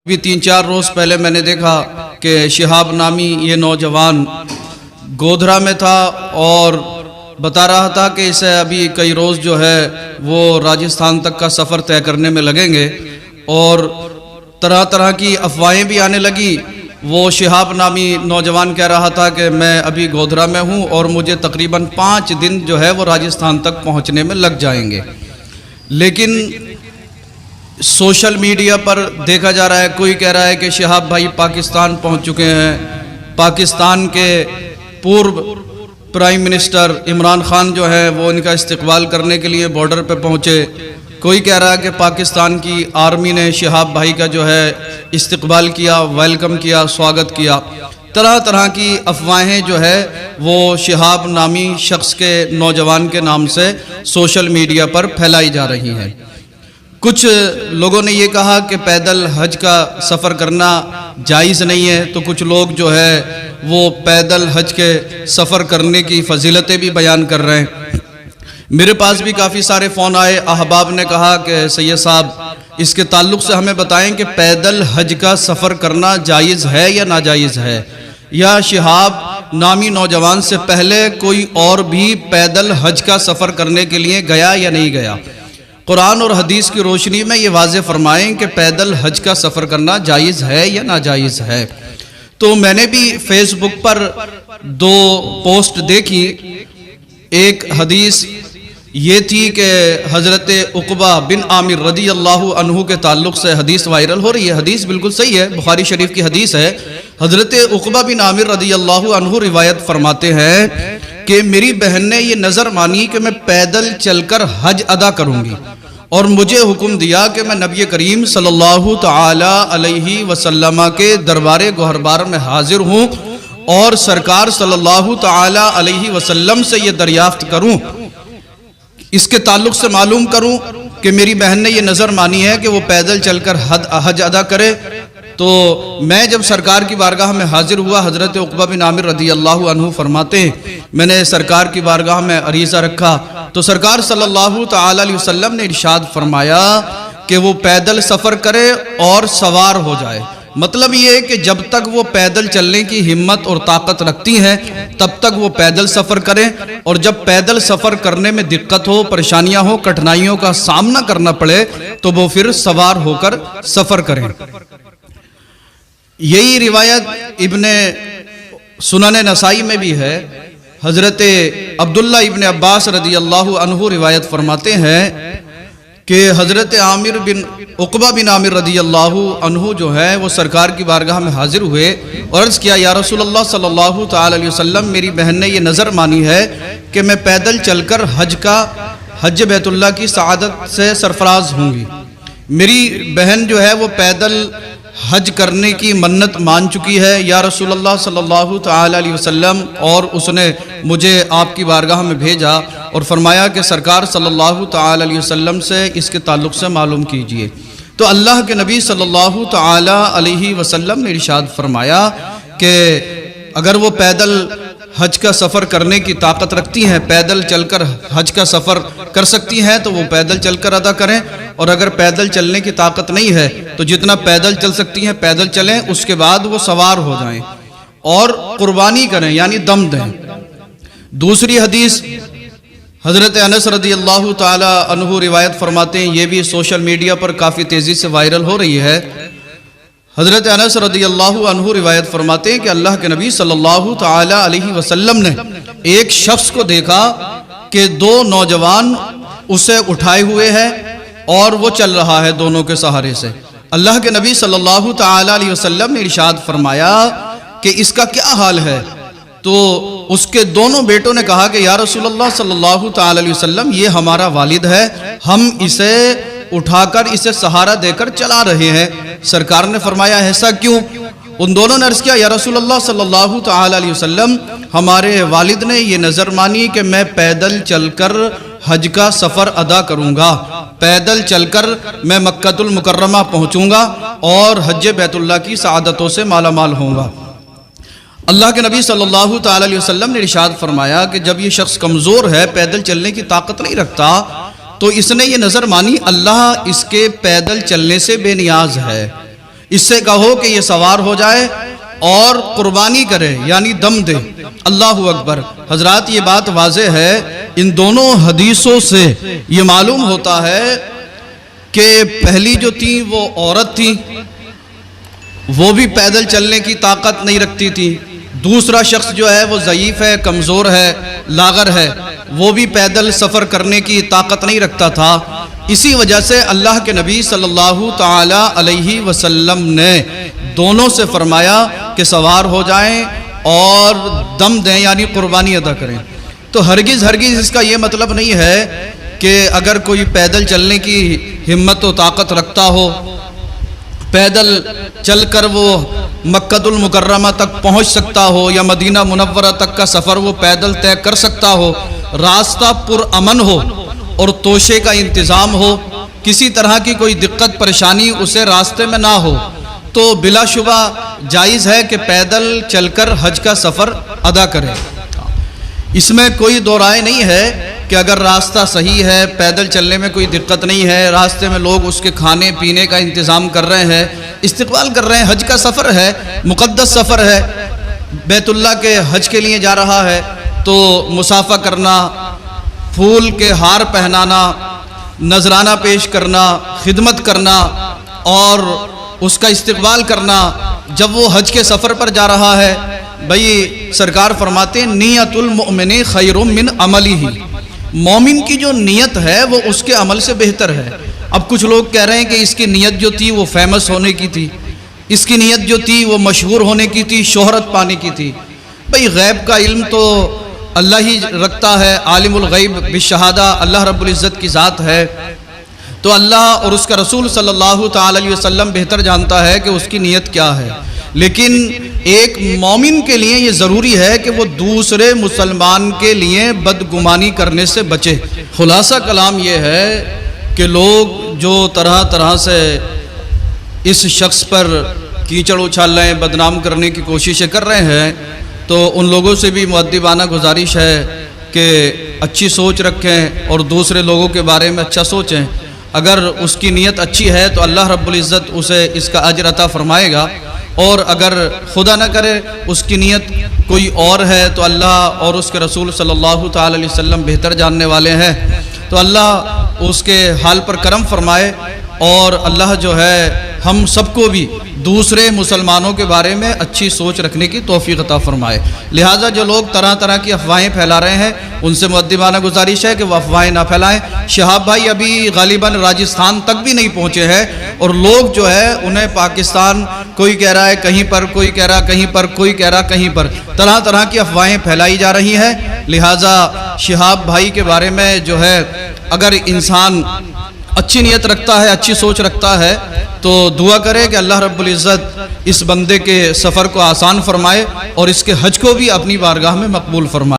بھی 3-4 روز پہلے میں نے دیکھا کہ شہاب نامی یہ نوجوان گودھرا میں تھا اور بتا رہا تھا کہ اسے ابھی کئی روز جو ہے وہ راجستھان تک کا سفر طے کرنے میں لگیں گے، اور طرح طرح کی افواہیں بھی آنے لگی۔ وہ شہاب نامی نوجوان کہہ رہا تھا کہ میں ابھی گودھرا میں ہوں اور مجھے تقریباً 5 دن جو ہے وہ راجستھان تک پہنچنے میں لگ جائیں گے، لیکن سوشل میڈیا پر دیکھا جا رہا ہے، کوئی کہہ رہا ہے کہ شہاب بھائی پاکستان پہنچ چکے ہیں، پاکستان کے پورو پرائم منسٹر عمران خان جو ہے وہ ان کا استقبال کرنے کے لیے بارڈر پہ پہنچے۔ کوئی کہہ رہا ہے کہ پاکستان کی آرمی نے شہاب بھائی کا جو ہے استقبال کیا، ویلکم کیا، سواگت کیا۔ طرح طرح کی افواہیں جو ہے وہ شہاب نامی شخص کے نوجوان کے نام سے سوشل میڈیا پر پھیلائی جا رہی ہیں۔ کچھ لوگوں نے یہ کہا کہ پیدل حج کا سفر کرنا جائز نہیں ہے، تو کچھ لوگ جو ہے وہ پیدل حج کے سفر کرنے کی فضیلتیں بھی بیان کر رہے ہیں۔ میرے پاس بھی کافی سارے فون آئے، احباب نے کہا کہ سید صاحب اس کے تعلق سے ہمیں بتائیں کہ پیدل حج کا سفر کرنا جائز ہے یا ناجائز ہے، یا شہاب نامی نوجوان سے پہلے کوئی اور بھی پیدل حج کا سفر کرنے کے لیے گیا یا نہیں گیا۔ قرآن اور حدیث کی روشنی میں یہ واضح فرمائیں کہ پیدل حج کا سفر کرنا جائز ہے یا ناجائز ہے۔ تو میں نے بھی فیس بک پر 2 پوسٹ دیکھی۔ ایک حدیث یہ تھی کہ حضرت عقبہ بن عامر رضی اللہ عنہ کے تعلق سے حدیث وائرل ہو رہی ہے، حدیث بالکل صحیح ہے، بخاری شریف کی حدیث ہے۔ حضرت عقبہ بن عامر رضی اللہ عنہ روایت فرماتے ہیں کہ میری بہن نے یہ نظر مانی کہ میں پیدل چل کر حج ادا کروں گی، اور مجھے حکم دیا کہ میں نبی کریم صلی اللہ تعالی علیہ وسلم کے دربار گوہربار میں حاضر ہوں اور سرکار صلی اللہ تعالی علیہ وسلم سے یہ دریافت کروں، اس کے تعلق سے معلوم کروں کہ میری بہن نے یہ نظر مانی ہے کہ وہ پیدل چل کر حج ادا کرے۔ تو میں جب سرکار کی بارگاہ میں حاضر ہوا، حضرت عقبہ بن عامر رضی اللہ عنہ فرماتے ہیں میں نے سرکار کی بارگاہ میں عریضہ رکھا تو سرکار صلی اللہ تعالی علیہ وسلم نے ارشاد فرمایا کہ وہ پیدل سفر کرے اور سوار ہو جائے۔ مطلب یہ ہے کہ جب تک وہ پیدل چلنے کی ہمت اور طاقت رکھتی ہیں تب تک وہ پیدل سفر کریں، اور جب پیدل سفر کرنے میں دقت ہو، پریشانیاں ہو، کٹھنائیوں کا سامنا کرنا پڑے تو وہ پھر سوار ہو کر سفر کریں۔ یہی روایت ابن سنن نسائی میں بھی ہے۔ حضرت عبداللہ ابن عباس رضی اللہ عنہ روایت فرماتے ہیں کہ حضرت عقبہ بن عامر رضی اللہ عنہ جو ہے وہ سرکار کی بارگاہ میں حاضر ہوئے اور عرض کیا، یا رسول اللہ صلی اللہ تعالی علیہ وسلم میری بہن نے یہ نظر مانی ہے کہ میں پیدل چل کر حج بیت اللہ کی سعادت سے سرفراز ہوں گی۔ میری بہن جو ہے وہ پیدل حج کرنے کی منت مان چکی ہے یا رسول اللہ صلی اللہ تعالی علیہ وسلم، اور اس نے مجھے آپ کی بارگاہ میں بھیجا اور فرمایا کہ سرکار صلی اللہ تعالی علیہ وسلم سے اس کے تعلق سے معلوم کیجئے۔ تو اللہ کے نبی صلی اللہ تعالی علیہ وسلم نے ارشاد فرمایا کہ اگر وہ پیدل حج کا سفر کرنے کی طاقت رکھتی ہیں، پیدل چل کر حج کا سفر کر سکتی ہیں تو وہ پیدل چل کر ادا کریں، اور اگر پیدل چلنے کی طاقت نہیں ہے تو جتنا پیدل چل سکتی ہیں پیدل چلیں، اس کے بعد وہ سوار ہو جائیں اور قربانی کریں یعنی دم دیں۔ دوسری حدیث حضرت انس رضی اللہ تعالی عنہ روایت فرماتے ہیں، یہ بھی سوشل میڈیا پر کافی تیزی سے وائرل ہو رہی ہے۔ حضرت انس رضی اللہ عنہ روایت فرماتے ہیں کہ اللہ کے نبی صلی اللہ تعالی علیہ وسلم نے ایک شخص کو دیکھا کہ 2 نوجوان اسے اٹھائے ہوئے ہیں اور وہ چل رہا ہے دونوں کے سہارے سے۔ اللہ کے نبی صلی اللہ تعالی علیہ وسلم نے ارشاد فرمایا کہ اس کا کیا حال ہے؟ تو اس کے دونوں بیٹوں نے کہا کہ یا رسول اللہ صلی اللہ تعالی علیہ وسلم یہ ہمارا والد ہے، ہم اسے اٹھا کر اسے سہارا دے کر چلا رہے ہیں۔ سرکار نے فرمایا ایسا کیوں؟ ان دونوں نے عرض کیا، یا رسول اللہ صلی اللہ تعالی علیہ وسلم ہمارے والد نے یہ نظر مانی کہ میں پیدل چل کر حج کا سفر ادا کروں گا، پیدل چل کر میں مکہ المکرمہ پہنچوں گا اور حج بیت اللہ کی سعادتوں سے مالا مال ہوں گا۔ اللہ کے نبی صلی اللہ تعالی علیہ وسلم نے ارشاد فرمایا کہ جب یہ شخص کمزور ہے، پیدل چلنے کی طاقت نہیں رکھتا، تو اس نے یہ نظر مانی اللہ اس کے پیدل چلنے سے بے نیاز ہے، اس سے کہو کہ یہ سوار ہو جائے اور قربانی کرے یعنی دم دے۔ اللہ اکبر۔ حضرات یہ بات واضح ہے، ان دونوں حدیثوں سے یہ معلوم ہوتا ہے کہ پہلی جو تھی وہ عورت تھی، وہ بھی پیدل چلنے کی طاقت نہیں رکھتی تھی۔ دوسرا شخص جو ہے وہ ضعیف ہے، کمزور ہے، لاغر ہے، وہ بھی پیدل سفر کرنے کی طاقت نہیں رکھتا تھا۔ اسی وجہ سے اللہ کے نبی صلی اللہ تعالی علیہ وسلم نے دونوں سے فرمایا کہ سوار ہو جائیں اور دم دیں یعنی قربانی ادا کریں۔ تو ہرگز اس کا یہ مطلب نہیں ہے کہ اگر کوئی پیدل چلنے کی ہمت و طاقت رکھتا ہو، پیدل چل کر وہ مکہ المکرمہ تک پہنچ سکتا ہو یا مدینہ منورہ تک کا سفر وہ پیدل طے کر سکتا ہو، راستہ پرامن ہو اور توشے کا انتظام ہو، کسی طرح کی کوئی دقت پریشانی اسے راستے میں نہ ہو، تو بلا شبہ جائز ہے کہ پیدل چل کر حج کا سفر ادا کرے۔ اس میں کوئی دو رائے نہیں ہے کہ اگر راستہ صحیح ہے، پیدل چلنے میں کوئی دقت نہیں ہے، راستے میں لوگ اس کے کھانے پینے کا انتظام کر رہے ہیں، استقبال کر رہے ہیں، حج کا سفر ہے، مقدس سفر ہے، بیت اللہ کے حج کے لیے جا رہا ہے، تو مصافحہ کرنا، پھول کے ہار پہنانا، نذرانہ پیش کرنا، خدمت کرنا اور اس کا استقبال کرنا جب وہ حج کے سفر پر جا رہا ہے۔ بھئی سرکار فرماتے ہیں نیت المؤمن خیر من عملہ، مومن کی جو نیت ہے وہ اس کے عمل سے بہتر ہے۔ اب کچھ لوگ کہہ رہے ہیں کہ اس کی نیت جو تھی وہ فیمس ہونے کی تھی، اس کی نیت جو تھی وہ مشہور ہونے کی تھی، شہرت پانے کی تھی۔ بھئی غیب کا علم تو اللہ ہی رکھتا ہے، عالم الغیب بالشہادہ اللہ رب العزت کی ذات ہے، تو اللہ اور اس کا رسول صلی اللہ تعالی علیہ وسلم بہتر جانتا ہے کہ اس کی نیت کیا ہے۔ لیکن ایک مومن کے لیے یہ ضروری ہے کہ وہ دوسرے مسلمان کے لیے بدگمانی کرنے سے بچے۔ خلاصہ کلام یہ ہے کہ لوگ جو طرح سے اس شخص پر کیچڑ اچھال رہے ہیں، بدنام کرنے کی کوششیں کر رہے ہیں، تو ان لوگوں سے بھی مؤدبانہ گزارش ہے کہ اچھی سوچ رکھیں اور دوسرے لوگوں کے بارے میں اچھا سوچیں۔ اگر اس کی نیت اچھی ہے تو اللہ رب العزت اسے اس کا اجر عطا فرمائے گا، اور اگر خدا نہ کرے اس کی نیت کوئی اور ہے تو اللہ اور اس کے رسول صلی اللہ تعالی علیہ وسلم بہتر جاننے والے ہیں۔ تو اللہ اس کے حال پر کرم فرمائے، اور اللہ جو ہے ہم سب کو بھی دوسرے مسلمانوں کے بارے میں اچھی سوچ رکھنے کی توفیق عطا فرمائے۔ لہٰذا جو لوگ طرح کی افواہیں پھیلا رہے ہیں ان سے مؤدبانہ گزارش ہے کہ وہ افواہیں نہ پھیلائیں۔ شہاب بھائی ابھی غالباً راجستھان تک بھی نہیں پہنچے ہیں، اور لوگ جو ہے انہیں پاکستان کوئی کہہ رہا ہے کہیں پر، کوئی کہہ رہا کہیں پر، کوئی کہہ رہا کہیں پر، طرح کی افواہیں پھیلائی جا رہی ہیں۔ لہٰذا شہاب بھائی کے بارے میں جو ہے اگر انسان اچھی نیت رکھتا ہے، اچھی سوچ رکھتا ہے، تو دعا کرے کہ اللہ رب العزت اس بندے کے سفر کو آسان فرمائے اور اس کے حج کو بھی اپنی بارگاہ میں مقبول فرمائے۔